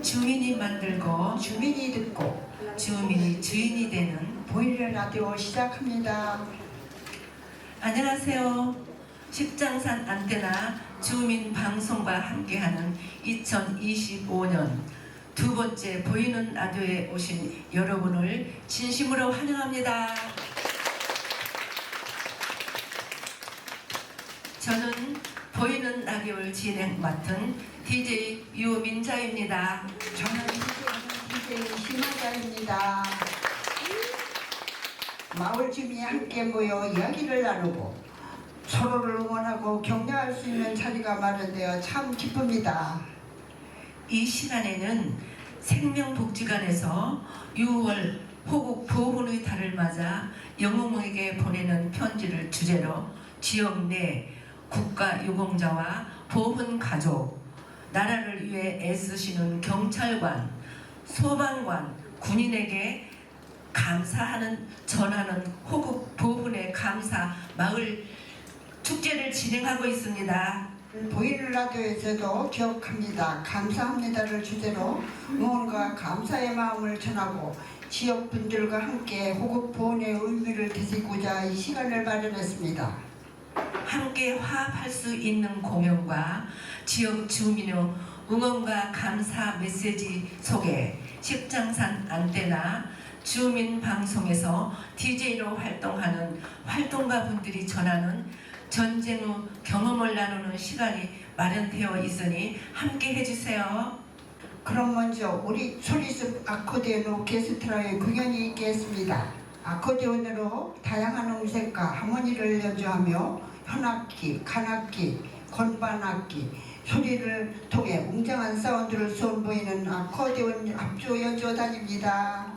주민이 만들고 주민이 듣고 주민이 주인이 되는 보이는 라디오 시작합니다. 안녕하세요. 십장산 안테나 주민 방송과 함께하는 2025년 두 번째 보이는 라디오에 오신 여러분을 진심으로 환영합니다. 저는 보이는 라디오를 진행 맡은 DJ 유민자입니다. 저는 DJ 심하자입니다. 마을 주민이 함께 모여 이야기를 나누고 서로를 응원하고 격려할 수 있는 자리가 마련되어 참 기쁩니다. 이 시간에는 생명복지관에서 6월 호국 보훈의 달을 맞아 영웅에게 보내는 편지를 주제로 지역 내 국가유공자와 보훈 가족, 나라를 위해 애쓰시는 경찰관, 소방관, 군인에게 감사하는 전하는 호국 보훈의 감사 마을 축제를 진행하고 있습니다. 보이는 라디오에서도 기억합니다. 감사합니다를 주제로 응원과 감사의 마음을 전하고 지역분들과 함께 호국 보훈의 의미를 되새기고자 이 시간을 마련했습니다. 함께 화합할 수 있는 공연과 지역 주민의 응원과 감사 메시지 속에 십장산 안테나 주민 방송에서 DJ로 활동하는 활동가 분들이 전하는 전쟁 후 경험을 나누는 시간이 마련되어 있으니 함께 해주세요. 그럼 먼저 우리 소리숲 아코디언 오케스트라의 공연이 있겠습니다. 아코디언으로 다양한 음색과 하모니를 연주하며 현악기, 간악기, 건반악기, 소리를 통해 웅장한 사운드를 선보이는 아코디언 합주 연주단입니다.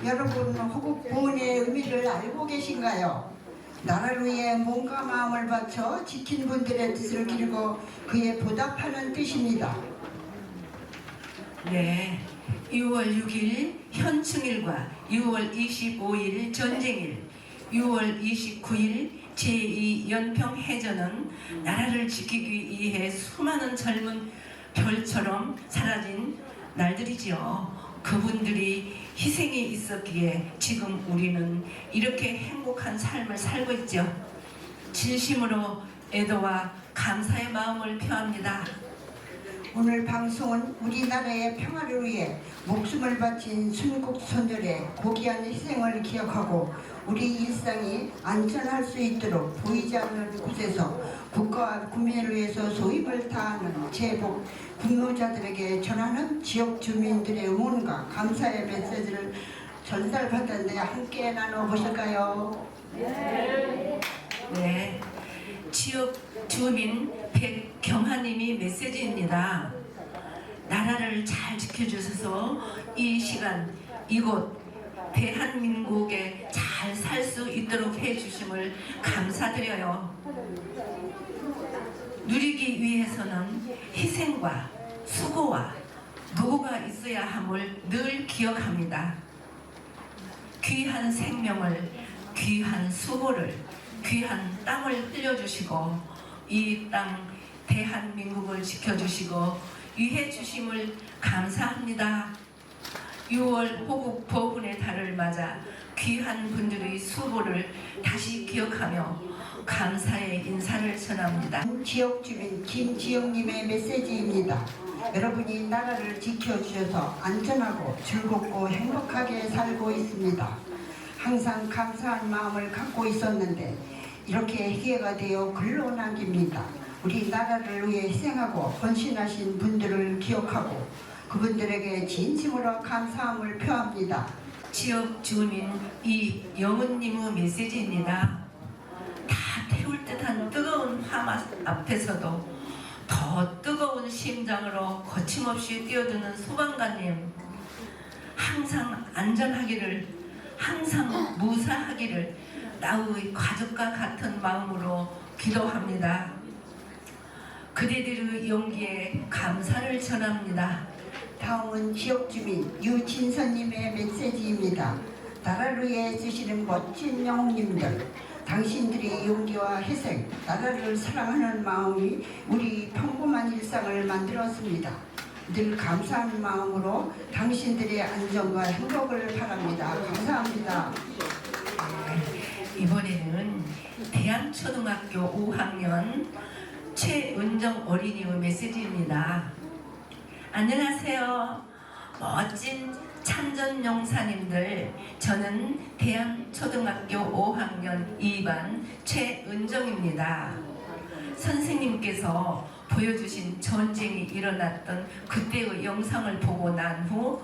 여러분 호국 보훈의 의미를 알고 계신가요? 나라를 위해 몸과 마음을 바쳐 지킨 분들의 뜻을 기르고 그에 보답하는 뜻입니다. 네, 6월 6일 현충일과 6월 25일 전쟁일, 6월 29일 제2연평해전은 나라를 지키기 위해 수많은 젊은 별처럼 사라진 날들이지요. 그분들이 희생이 있었기에 지금 우리는 이렇게 행복한 삶을 살고 있죠. 진심으로 애도와 감사의 마음을 표합니다. 오늘 방송은 우리나라의 평화를 위해 목숨을 바친 순국선열의 고귀한 희생을 기억하고 우리 일상이 안전할 수 있도록 보이지 않는 곳에서 국가와 국민을 위해서 소임을 다하는 제복 근무자들에게 전하는 지역 주민들의 응원과 감사의 메시지를 전달받았는데 함께 나눠보실까요? 네, 지역 주민 백경하님이 메시지입니다. 나라를 잘 지켜주셔서 이 시간 이곳 대한민국에 잘 살 수 있도록 해주심을 감사드려요. 누리기 위해서는 희생과 수고와 노고가 있어야 함을 늘 기억합니다. 귀한 생명을, 귀한 수고를, 귀한 땀을 흘려주시고 이 땅 대한민국을 지켜주시고 위해 주심을 감사합니다. 6월 호국 보훈의 달을 맞아 귀한 분들의 수고를 다시 기억하며 감사의 인사를 전합니다. 지역 주민 김지영님의 메시지입니다. 여러분이 나라를 지켜주셔서 안전하고 즐겁고 행복하게 살고 있습니다. 항상 감사한 마음을 갖고 있었는데 이렇게 기회가 되어 글로 남깁니다. 우리 나라를 위해 희생하고 헌신하신 분들을 기억하고 그분들에게 진심으로 감사함을 표합니다. 지역 주민 이영은님의 메시지입니다. 다 태울 듯한 뜨거운 화마 앞에서도 더 뜨거운 심장으로 거침없이 뛰어드는 소방관님, 항상 안전하기를, 항상 무사하기를 나의 가족과 같은 마음으로 기도합니다. 그대들의 용기에 감사를 전합니다. 다음은 지역주민 유진선님의 메시지입니다. 나라를 위해 쓰시는 멋진 영웅님들, 당신들의 용기와 희생, 나라를 사랑하는 마음이 우리 평범한 일상을 만들었습니다. 늘 감사하는 마음으로 당신들의 안전과 행복을 바랍니다. 감사합니다. 이번에는 대양초등학교 5학년 최은정 어린이의 메시지입니다. 안녕하세요. 멋진 참전용사님들, 저는 대양초등학교 5학년 2반 최은정입니다. 선생님께서 보여주신 전쟁이 일어났던 그때의 영상을 보고 난 후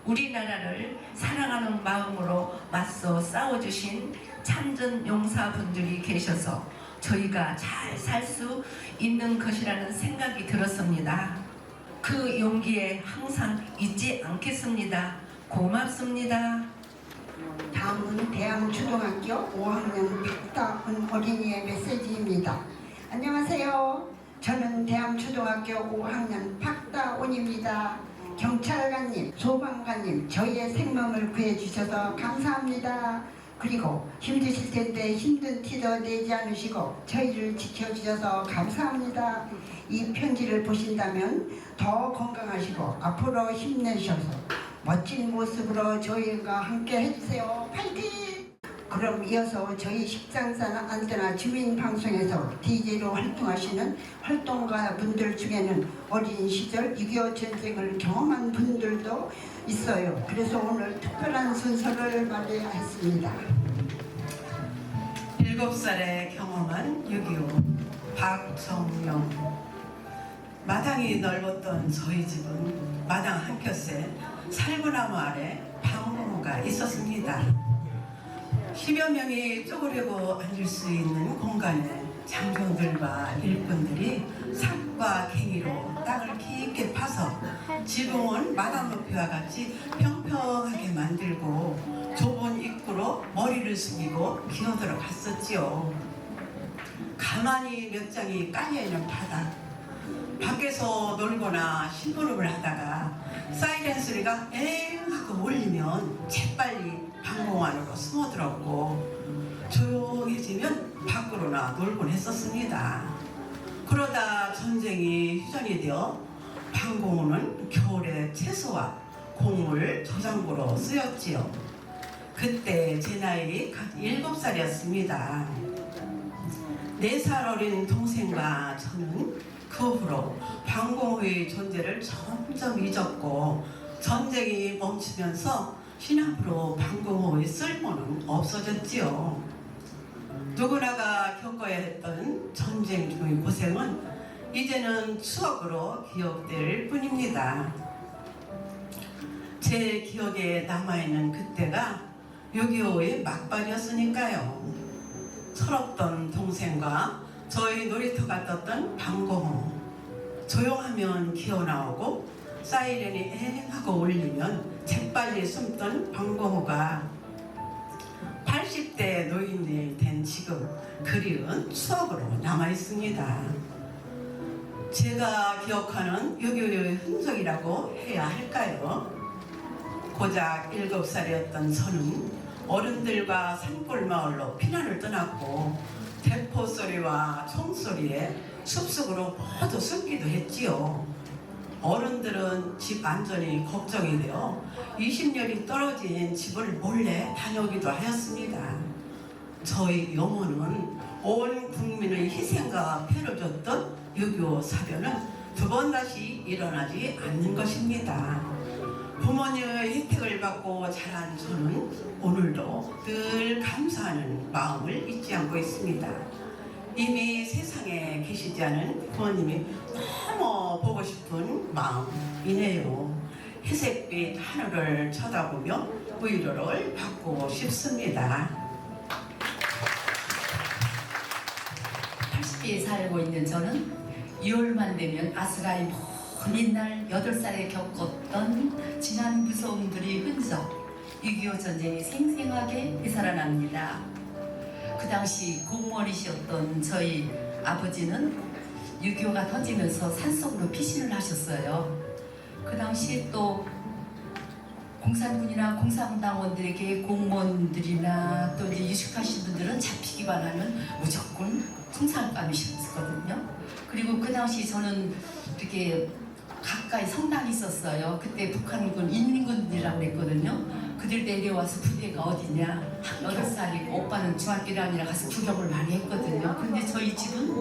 우리나라를 사랑하는 마음으로 맞서 싸워주신 참전용사분들이 계셔서 저희가 잘 살 수 있는 것이라는 생각이 들었습니다. 그 용기에 항상 잊지 않겠습니다. 고맙습니다. 다음은 대양초등학교 5학년 박다은 어린이의 메시지입니다. 안녕하세요. 저는 대양초등학교 5학년 박다은입니다. 경찰관님, 소방관님, 저희의 생명을 구해주셔서 감사합니다. 그리고 힘드실 텐데 힘든 티도 내지 않으시고 저희를 지켜주셔서 감사합니다. 이 편지를 보신다면 더 건강하시고 앞으로 힘내셔서 멋진 모습으로 저희가 함께 해주세요. 파이팅! 그럼 이어서 저희 십장산 안테나 주민방송에서 DJ로 활동하시는 활동가 분들 중에는 어린 시절 6.25 전쟁을 경험한 분들도 있어요. 그래서 오늘 특별한 순서를 마련해야 했습니다. 7살에 경험한 6.25 박성영. 마당이 넓었던 저희 집은 마당 한켠에 살구나무 아래 방부가 있었습니다. 10여 명이 쪼그리고 앉을 수 있는 공간에 장병들과 일꾼들이 삭과 갱이로 땅을 깊게 파서 지붕은 마당 높이와 같이 평평하게 만들고 좁은 입구로 머리를 숙이고 기어들어 갔었지요. 가만히 몇 장이 깔려있는 바닥, 밖에서 놀거나 심부름을 하다가 사이렌 소리가 엥 하고 울리면 재빨리 방공 안으로 숨어들었고 조용해지면 밖으로나 놀곤 했었습니다. 그러다 전쟁이 휴전이 되어 방공호는 겨울에 채소와 곡물 저장고로 쓰였지요. 그때 제 나이 각 7살이었습니다. 4살 어린 동생과 저는 그 후로 방공호의 존재를 점점 잊었고 전쟁이 멈추면서 신앞으로 방공호의 쓸모는 없어졌지요. 누구나가 겪어야 했던 전쟁 중의 고생은 이제는 추억으로 기억될 뿐입니다. 제 기억에 남아있는 그때가 6.25의 막발이었으니까요. 철없던 동생과 저희 놀이터가 떴던 방공호, 조용하면 기어나오고 사이렌이 엥 하고 울리면 재빨리 숨던 방공호가 80대 노인이 된 지금 그리운 추억으로 남아있습니다. 제가 기억하는 6.25의 흔적이라고 해야 할까요? 고작 7살이었던 저는 어른들과 산골마을로 피난을 떠났고 대포 소리와 총소리에 숲속으로 모두 숨기도 했지요. 어른들은 집 안전이 걱정이 되어 20년이 떨어진 집을 몰래 다녀오기도 하였습니다. 저희 영혼은 온 국민의 희생과 피를 줬던 6.25 사변은 두 번 다시 일어나지 않는 것입니다. 부모님의 혜택을 받고 자란 저는 오늘도 늘 감사하는 마음을 잊지 않고 있습니다. 이미 세상에 계시지 않은 부모님이 너무 보고 싶은 마음이네요. 회색빛 하늘을 쳐다보며 위로를 받고 싶습니다. 80에 살고 있는 저는 6월만 되면 아스라이 먼 옛날 8살에 겪었던 지난 무서움들이 흔적 6.25 전쟁이 생생하게 되살아납니다. 그 당시 공무원이셨던 저희 아버지는 6.25가 터지면서 산속으로 피신을 하셨어요. 그 당시 또 공산군이나 공산당원들에게 공무원들이나 또 이제 유식하신 분들은 잡히기만 하면 무조건 총살감이셨거든요. 그리고 그 당시 저는 이렇게 가까이 성당이 있었어요. 그때 북한군 인민군이라고 그랬거든요. 그들 내려와서 부대가 어디냐, 8살이고 오빠는 중학교 1학년이라 가서 구경을 많이 했거든요. 근데 저희 집은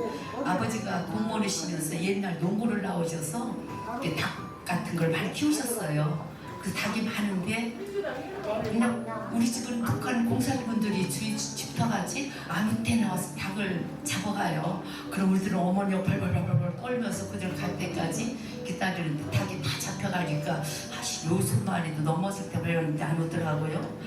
아버지가 공무원이시면서 옛날 농구를 나오셔서 이렇게 닭 같은 걸 많이 키우셨어요. 그 닭이 많은데 그냥 우리 집은 북한 공사분들이 주위 집터같이 아무 때 나와서 닭을 잡아가요. 그럼 우리들은 어머니가 벌벌벌벌 떨면서 그들 갈 때까지 기다리는데 닭이 다 잡혀가니까 요새만 해도 넘었을 때 그러는데 안 오더라고요.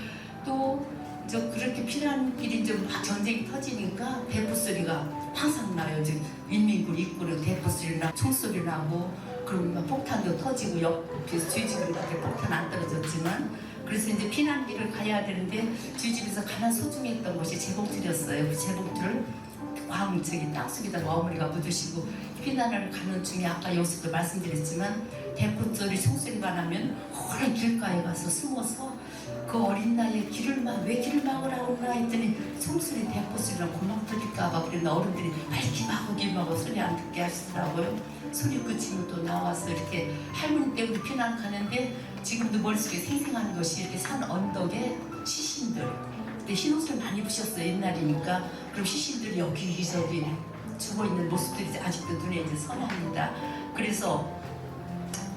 또 저 그렇게 피난길이 좀 전쟁이 터지니까 대포 소리가 항상 나요. 지금 인민군 입구로 대포 소리 나고 총소리 나고 그러면 폭탄도 터지고 옆에서 저희 집은 그렇게 폭탄 안 떨어졌지만 그래서 이제 피난길을 가야 되는데 저희 집에서 가장 소중했던 것이 재봉틀이었어요. 그 재봉틀을 저기 땅속에다가 어머니가 묻으시고 피난을 가는 중에 아까 여기서도 말씀드렸지만 대포 소리 총소리가 나면 오랜 길가에 가서 숨어서 그 어린 나이에 왜 길을 막으라고 그러나 했더니 총소리 대포 소리랑 고막 터질까봐 그랬나 어른들이 빨리 길 막고 길 막고 소리 안 듣게 하시더라고요. 소리 그치면 또 나와서 이렇게 할머니 때문에 피난 가는데 지금도 머릿속에 생생한 것이 이렇게 산 언덕에 시신들 그때 흰옷을 많이 입으셨어요. 옛날이니까. 그럼 시신들이 여기저기 죽어있는 모습들이 아직도 눈에 이제 선합니다. 그래서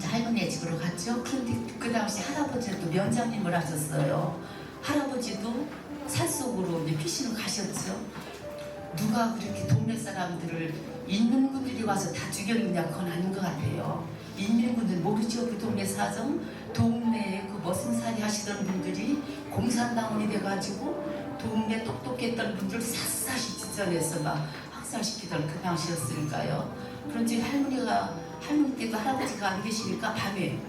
할머니의 집으로 갔죠. 그런데 그 당시 할아버지는 또 면장님을 하셨어요. 할아버지도 산속으로 이제 피신을 가셨죠. 누가 그렇게 동네 사람들을 인민군들이 와서 다 죽였느냐 그건 아닌 것 같아요. 인민군들 모르죠. 그 동네 사정. 동네에 그 머슴살이 하시던 분들이 공산당원이 돼가지고 동네 똑똑했던 분들 샅샅이 찢어내서 막 학살시키던 그 당시였으니까요. 그런지 할머니 때도 할아버지가 안 계시니까 밤에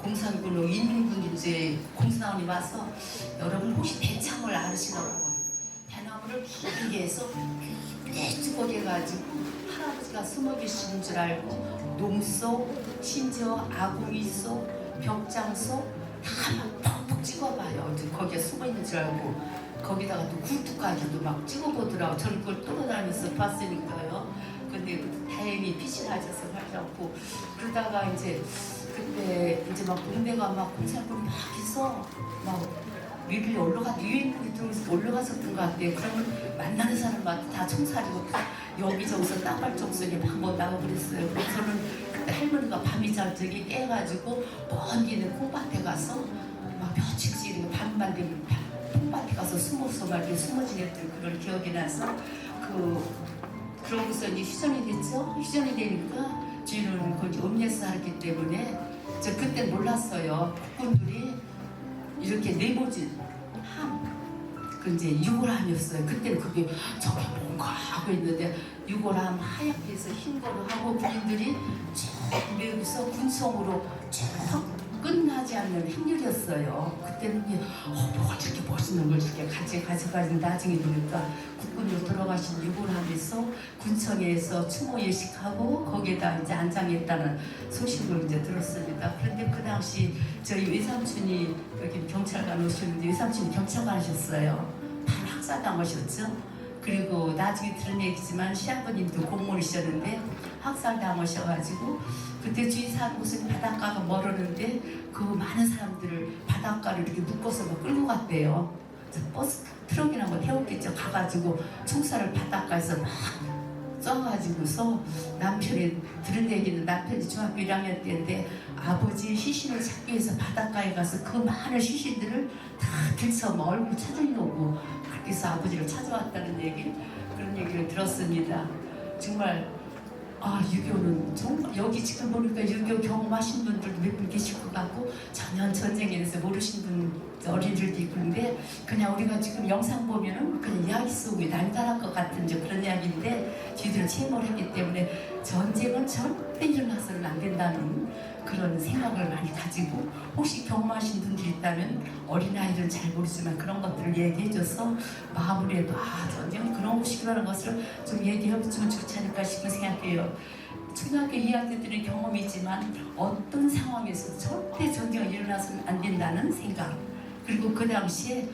공산군으로 인민군이 이제 공산군이 와서 여러분 혹시 대창을 아시나요? 대나무를 길게 해서 떼쭈거리 해가지고 할아버지가 숨어 계시는 줄 알고 농속, 심지어 아궁이 속, 벽장 속다막 퍽퍽 찍어봐요. 거기에 숨어 있는 줄 알고 거기다가 또 굴뚝까지도 막 찍어보더라고. 저는 그걸 떠나다니면서 봤으니까요. 근데 다행히 빛이 나셔서 하지 않고 그러다가 이제 그때 이제 막 동네가 막 공산군이 막 해서 막 위를 유엔군이 들어오면서 올라갔었던 것 같아요. 그러면 만나는 사람마다 다 총살이고 여기저기서 땅발적 소리 막 나와버렸어요. 그래서 저는 그때 할머니가 밤이 잘 저기 깨가지고 먼 길에 콩밭에 가서 막 며칠씩 밤만 되면 콩밭에 가서 숨어서 막 이렇게 숨어 지냈던 그런 기억이 나서 그러고서 이제 휴전이 됐죠. 휴전이 되니까 저희는 거기 읍내에서 살았기 때문에 저 그때 몰랐어요. 국군들이 이렇게 네모진 그 이제 유골함이었어요. 그때는 그게 저게 뭔가 하고 있는데 유골함 하얗게 해서 흰 거로 하고 군인들이 쭉 메우서 군성으로 쭉 끝나지 않는 행렬이었어요. 그때는 뭐가 저렇게 멋있는 걸 저렇게 같이 가져가지고 나중에 보니까 국군으로 돌아가신 유골함에서 군청에서 추모 예식하고 거기에다 이제 안장했다는 소식을 이제 들었습니다. 그런데 그 당시 저희 외삼촌이 여기 경찰관 오셨는데 외삼촌이 경찰관 하셨어요. 바로 학살당하셨죠. 그리고 나중에 들은 얘기지만 시아버님도 공무원이셨는데 학살당하셔가지고 그때 주위 사는 곳은 바닷가가 멀었는데 그 많은 사람들을 바닷가를 이렇게 묶어서 막 끌고 갔대요. 버스 트럭이나 뭐 태웠겠죠. 가가지고 총살을 바닷가에서 막 쏴가지고서 남편이 들은 얘기는 남편이 중학교 1학년 때인데 아버지 시신을 찾기 위해서 바닷가에 가서 그 많은 시신들을 다 들쳐 막 얼굴 찾으려고 그렇게 해서 아버지를 찾아왔다는 얘기 그런 얘기를 들었습니다. 정말 6.25는 정말 여기 지금 보니까 6.25 경험하신 분들도 몇 분 계실 것 같고 전혀 전쟁에 대해서 모르신 분 어린이들도 있고 그런데 그냥 우리가 지금 영상 보면은 그냥 이야기 속에 날달할 것 같은 그런 이야기인데 저희들은 체험을 했기 때문에 전쟁은 절대 일어나서는 안 된다는 그런 생각을 많이 가지고 혹시 경험하신 분들이 있다면 어린아이들은 잘 모르지만 그런 것들을 얘기해줘서 마무리에도 전쟁은 그런 것이라는 것을 좀 얘기해주면 좋지 않을까 싶은 생각해요. 초등학교 2학년 때는 경험이지만 어떤 상황에서 절대 전쟁이 일어나서는 안 된다는 생각 그리고 그 당시에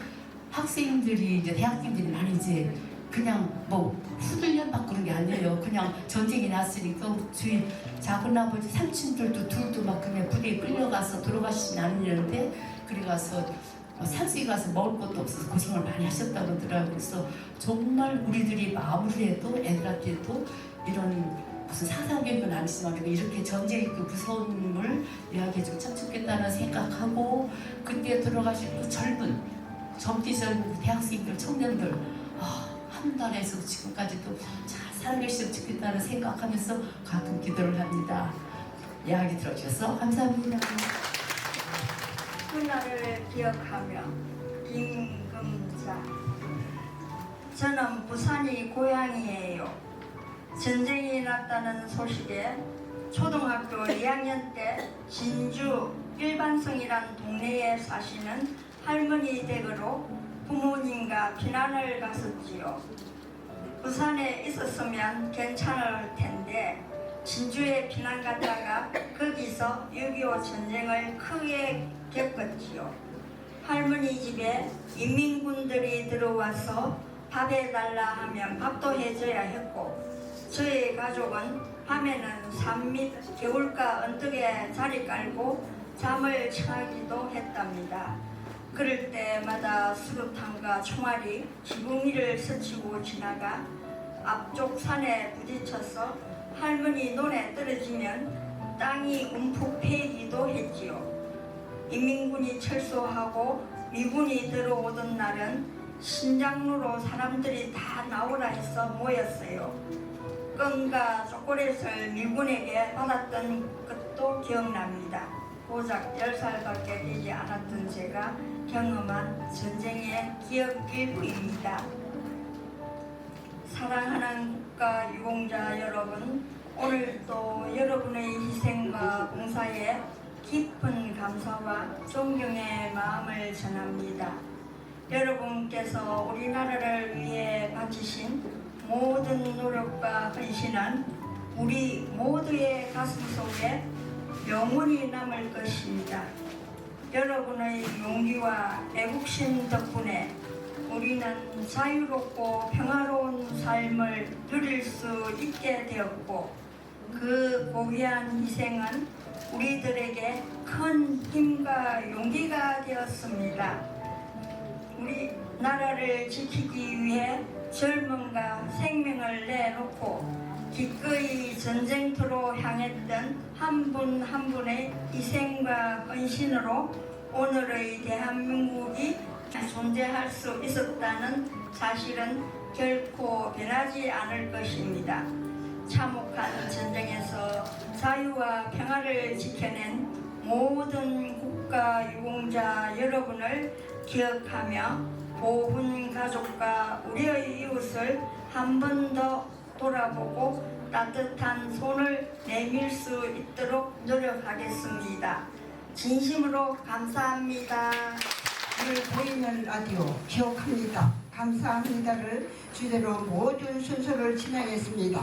학생들이 이제 대학생들이 많이 이제 그냥 뭐 후들려 막 그런 게 아니에요. 그냥 전쟁이 났으니까 저희 작은아버지 삼촌들도 둘도 막 그냥 부대에 끌려가서 돌아가시진 않으려는데 그래 가서 산속에 가서 먹을 것도 없어서 고생을 많이 하셨다고 하더라고요. 그래서 정말 우리들이 마음을 해도 애들한테도 이런 무슨 사상교육은 아니지만 이렇게 전쟁의 그 무서움을 이야기해주면 참 좋겠다는 생각하고 그때 돌아가신 그 젊기 젊은 대학생들 청년들 한 달에서 지금까지도 잘 살아계시면 좋겠다는 생각하면서 가끔 기도를 합니다. 이야기 들어주셔서 감사합니다. 그날을 기억하며 김금자. 저는 부산이 고향이에요. 전쟁이 났다는 소식에 초등학교 2학년 때 진주 일반성이란 동네에 사시는 할머니 댁으로 부모님과 피난을 갔었지요. 부산에 있었으면 괜찮을 텐데 진주에 피난 갔다가 거기서 6.25 전쟁을 크게 겪었지요. 할머니 집에 인민군들이 들어와서 밥 해달라 하면 밥도 해줘야 했고 저희 가족은 밤에는 산 밑 개울가 언덕에 자리 깔고 잠을 청하기도 했답니다. 그럴 때마다 수류탄과 총알이 지붕 위를 스치고 지나가 앞쪽 산에 부딪혀서 할머니 눈에 떨어지면 땅이 움푹 패이기도 했지요. 인민군이 철수하고 미군이 들어오던 날은 신장로로 사람들이 다 나오라 해서 모였어요. 껌과 초콜릿을 미군에게 받았던 것도 기억납니다. 고작 10살밖에 되지 않았던 제가 경험한 전쟁의 기억일 뿐입니다. 사랑하는 국가 유공자 여러분, 오늘도 여러분의 희생과 봉사에 깊은 감사와 존경의 마음을 전합니다. 여러분께서 우리나라를 위해 바치신 모든 노력과 헌신은 우리 모두의 가슴 속에 영원히 남을 것입니다. 여러분의 용기와 애국심 덕분에 우리는 자유롭고 평화로운 삶을 누릴 수 있게 되었고, 그 고귀한 희생은 우리들에게 큰 힘과 용기가 되었습니다. 우리나라를 지키기 위해 젊음과 생명을 내놓고 기꺼이 전쟁터로 향했던 한 분 한 분의 희생과 헌신으로 오늘의 대한민국이 존재할 수 있었다는 사실은 결코 변하지 않을 것입니다. 참혹한 전쟁에서 자유와 평화를 지켜낸 모든 국가 유공자 여러분을 기억하며 보훈 가족과 우리의 이웃을 한 번 더 돌아보고 따뜻한 손을 내밀 수 있도록 노력하겠습니다. 진심으로 감사합니다. 오늘 보이는 라디오 기억합니다. 감사합니다를 주제로 모든 순서를 진행했습니다.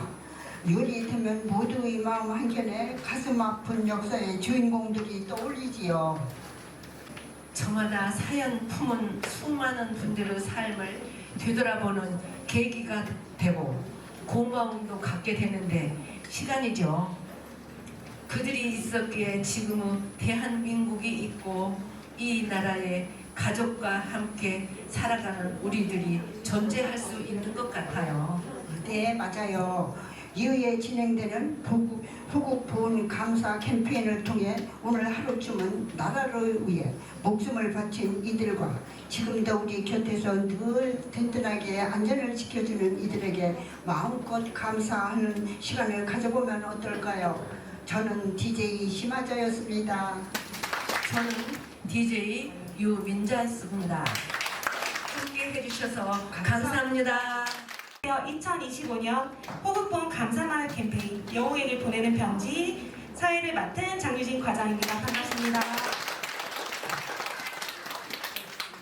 요리 되면 모두의 마음 한켠에 가슴 아픈 역사의 주인공들이 떠올리지요. 저마다 사연 품은 수많은 분들의 삶을 되돌아보는 계기가 되고 고마움도 갖게 되는데 시간이죠. 그들이 있었기에 지금은 대한민국이 있고 이 나라의 가족과 함께 살아가는 우리들이 존재할 수 있는 것 같아요. 네, 맞아요. 이후에 진행되는 후국 보훈 감사 캠페인을 통해 오늘 하루쯤은 나라를 위해 목숨을 바친 이들과 지금도 우리 곁에서 늘 든든하게 안전을 지켜주는 이들에게 마음껏 감사하는 시간을 가져보면 어떨까요? 저는 DJ 심화자였습니다. 저는 DJ 유민자였습니다. 함께 해주셔서 감사합니다. 2025년 호국보훈 감사마을 캠페인 영웅에게 보내는 편지 사회를 맡은 장유진 과장입니다. 반갑습니다.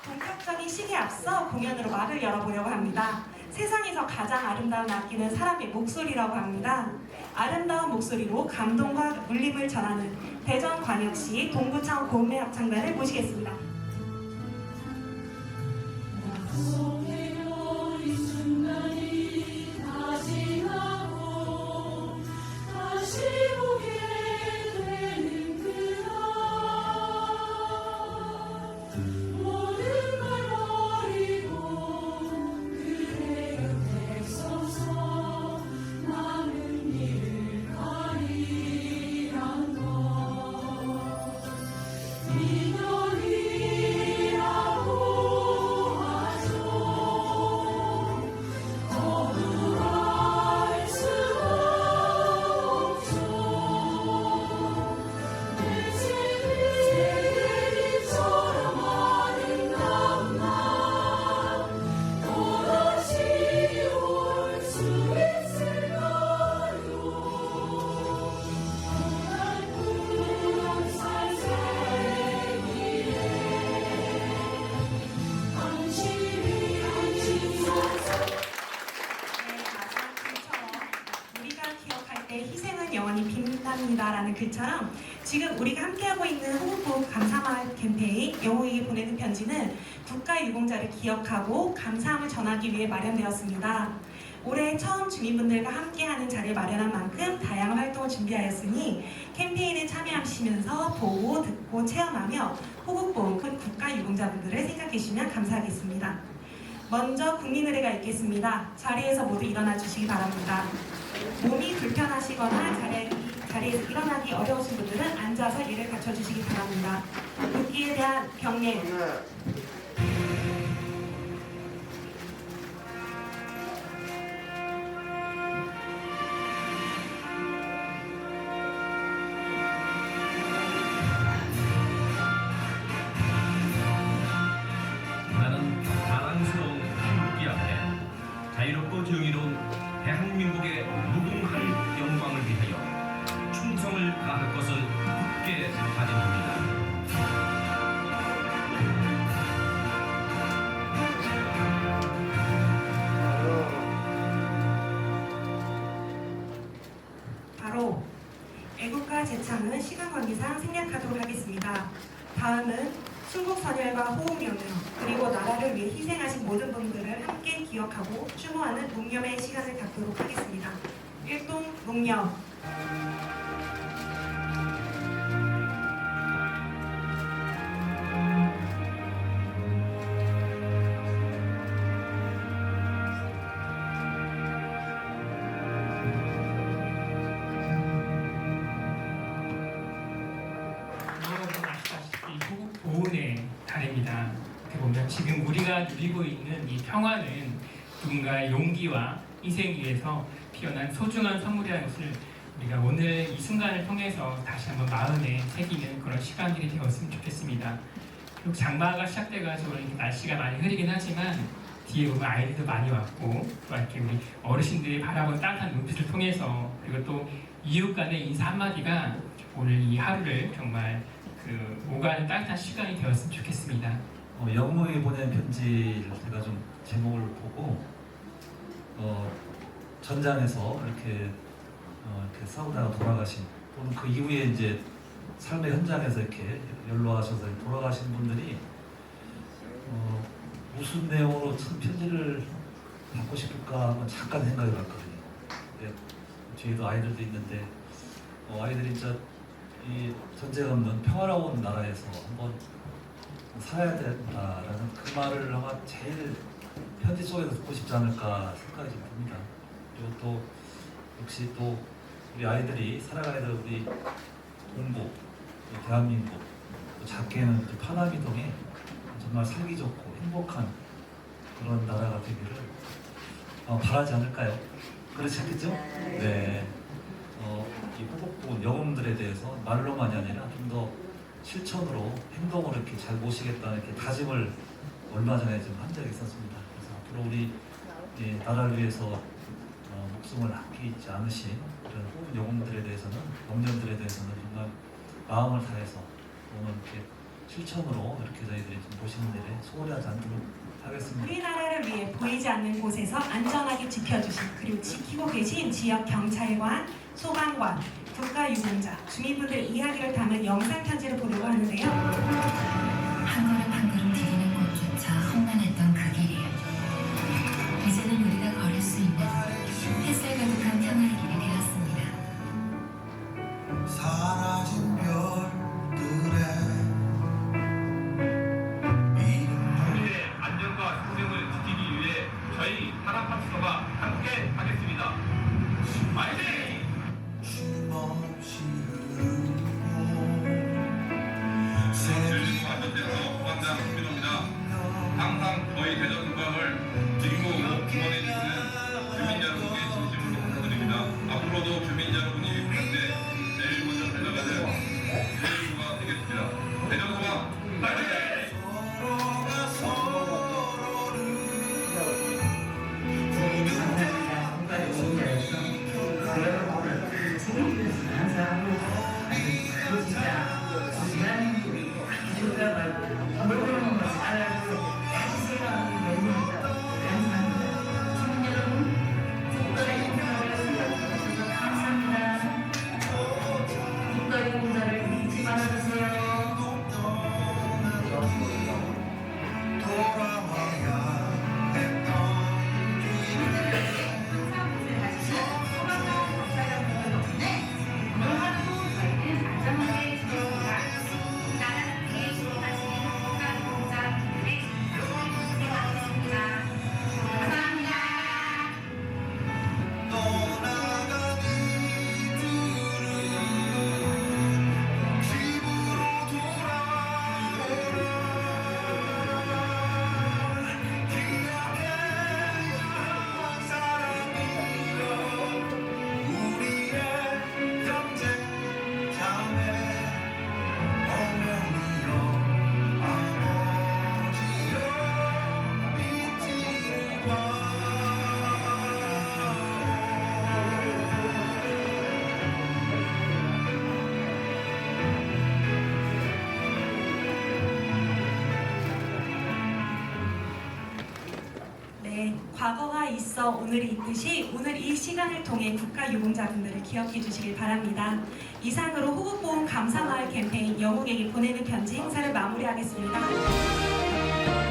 본격적인 시기에 앞서 공연으로 막을 열어보려고 합니다. 세상에서 가장 아름다운 악기는 사람의 목소리라고 합니다. 아름다운 목소리로 감동과 울림을 전하는 대전광역시 동구청 고음대합창단을 모시겠습니다. 라는 글처럼 지금 우리가 함께하고 있는 호국보훈 감사마을 캠페인 영웅에게 보내는 편지는 국가 유공자를 기억하고 감사함을 전하기 위해 마련되었습니다. 올해 처음 주민분들과 함께하는 자리를 마련한 만큼 다양한 활동을 준비하였으니 캠페인에 참여하시면서 보고 듣고 체험하며 호국보훈 국가 유공자분들을 생각해 주시면 감사하겠습니다. 먼저 국민의례가 있겠습니다. 자리에서 모두 일어나 주시기 바랍니다. 몸이 불편하시거나 자리에서 일어나기 어려우신 분들은 앉아서 예를 갖춰주시기 바랍니다. 국기에 대한 경례. 나는 자랑스러운 한국이 앞에 자유롭고 정의로운 대한민국의 무궁한 영광을 위하여 충성을 다할 것을 굳게 다짐합니다. 다음은 순국선열과 호흡연명 그리고 나라를 위해 희생하신 모든 분들을 함께 기억하고 추모하는 묵념의 시간을 갖도록 하겠습니다. 1동 묵념. 여러분 아시다시피 호국 보훈의 달입니다. 어떻게 보면 지금 우리가 누리고 있는 이 평화는 누군가의 용기와 희생 위에서 피어난 소중한 선물이라는 것을 우리가 오늘 이 순간을 통해서 다시 한번 마음에 새기는 그런 시간들이 되었으면 좋겠습니다. 그리고 장마가 시작돼가지고 이렇게 날씨가 많이 흐리긴 하지만 뒤에 보면 아이들도 많이 왔고 또 이렇게 우리 어르신들이 바라보는 따뜻한 눈빛을 통해서 그리고 또 이웃 간의 인사 한마디가 오늘 이 하루를 정말 그 오가는 따뜻한 시간이 되었으면 좋겠습니다. 영웅이 보낸 편지를 제가 좀 제목을 보고 전장에서 이렇게 싸우다가 돌아가신 또는 그 이후에 이제 삶의 현장에서 이렇게 연로하셔서 돌아가신 분들이 무슨 내용으로 참 편지를 받고 싶을까 한번 잠깐 생각해 봤거든요. 뒤에도 아이들도 있는데 아이들이 진짜 이 전쟁 없는 평화로운 나라에서 한번 살아야 된다라는 그 말을 아마 제일 편지 속에서 듣고 싶지 않을까 생각이 좀 듭니다. 그리고 또 역시 또 우리 아이들이 살아가야 될 우리 동북, 대한민국, 또 작게는 파남이동에 정말 살기 좋고 행복한 그런 나라가 되기를 바라지 않을까요? 그렇지 않겠죠? 네. 이 호국보훈 영웅들에 대해서 말로만이 아니라 좀 더 실천으로 행동으로 이렇게 잘 모시겠다는 이렇게 다짐을 얼마 전에 좀 한 적이 있었습니다. 그래서 앞으로 우리 나라를 위해서 목숨을 아끼지 않으신 이런 호국 영웅들에 대해서는 영령들에 대해서는 정말 마음을 다해서 오늘 이렇게 실천으로 이렇게 저희들이 좀 모시는 일에 소홀히 하지 않도록 하겠습니다. 우리나라를 위해 보이지 않는 곳에서 안전하게 지켜주신 그리고 지키고 계신 지역 경찰관, 소방관, 국가유공자, 주민분들 이야기를 담은 영상 편지를 보려고 하는데요. 한 걸음 한 걸음 디디는 곳조차 험난했던 그 길이 이제는 우리가 걸을 수 있는 햇살 가득한 평화의 길이 되었습니다. 사라진 별들의 국민의 안전과 생명을 지키기 위해 저희 산업합수서가 함께 하겠습니다. 파이팅! 쉼없이 흐르고 안전대로 공항장 김민호입니다. 항상 저희 대전 국방을 지키고 응원해주시는 주민 여러분께 진심으로 감사드립니다. 앞으로도 주민 여러분이 곁에 제일 먼저 달려가는 대전구가 되겠습니다. 대전구가 파이팅! 서로가 서로를 국가유공자를 잊지 말아주세요. 과거가 있어 오늘이 있듯이 오늘 이 시간을 통해 국가유공자분들을 기억해 주시길 바랍니다. 이상으로 호국보훈 감사마을 캠페인 영웅에게 보내는 편지 행사를 마무리하겠습니다.